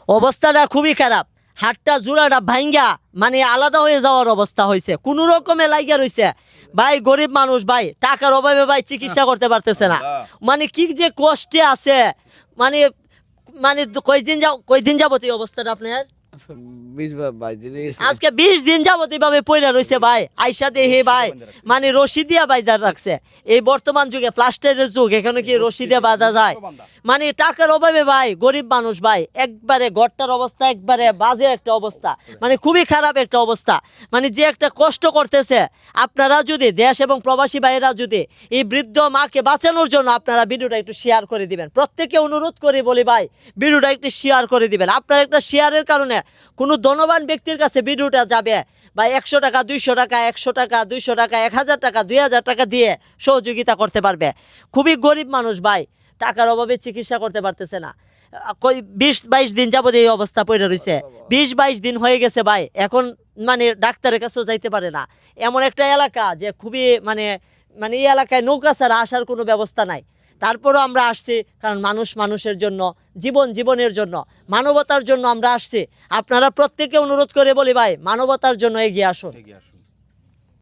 অবস্থাটা খুবই খারাপ, হাতটা জোড়াটা ভাঙ্গা মানে আলাদা হয়ে যাওয়ার অবস্থা হয়েছে, কোনো রকমে লাগিয়া রয়েছে ভাই। গরিব মানুষ ভাই, টাকার অভাবে ভাই চিকিৎসা করতে পারতেছে না, মানে কি যে কষ্টে আছে, মানে মানে কয়দিন যাবত এই অবস্থাটা আপনার? 20-22 দিন হয়ে গেছে। আজকে 20 দিন যাবত এইভাবে পইরা রয়েছে ভাই। আইসা দেহে ভাই মানে রশি দিয়া বাইদার রাখছে। এই বর্তমান যুগে প্লাস্টারের যুগ, এখানে কি রশি দিয়ে বাঁধা যায়? মানে টাকার অভাবে ভাই গরিব মানুষ ভাই একবারে ঘরটার অবস্থা একবারে বাজে একটা অবস্থা, মানে খুবই খারাপ একটা অবস্থা। মানে যে একটা কষ্ট করতেছে, আপনারা যদি দেশ এবং প্রবাসী ভাইয়েরা যদি এই বৃদ্ধ মাকে বাঁচানোর জন্য আপনারা ভিডিওটা একটু শেয়ার করে দিবেন, প্রত্যেকে অনুরোধ করে বলি ভাই ভিডিওটা একটু শেয়ার করে দিবেন। আপনার একটা শেয়ারের কারণে কোনো ধনবান ব্যক্তির কাছে ভিডিওটা যাবে বা 100 টাকা 200 টাকা 100 টাকা 200 টাকা 1000 টাকা 2000 টাকা দিয়ে সহযোগিতা করতে পারবে। খুবই গরিব মানুষ ভাই, টাকার অভাবে চিকিৎসা করতে পারতেছে না। 20-22 দিন যাবত এই অবস্থা পড়ে রয়েছে, 20-22 দিন হয়ে গেছে ভাই, এখন মানে ডাক্তারের কাছেও যাইতে পারে না। এমন একটা এলাকা যে খুবই মানে মানে এই এলাকায় নৌকা ছাড়া আসার কোনো ব্যবস্থা নাই। তারপরও আমরা আসছি, কারণ মানুষ মানুষের জন্য, জীবনের জন্য, মানবতার জন্য আমরা আসছি। আপনারা প্রত্যেকে অনুরোধ করে বলি ভাই মানবতার জন্য এগিয়ে আসুন।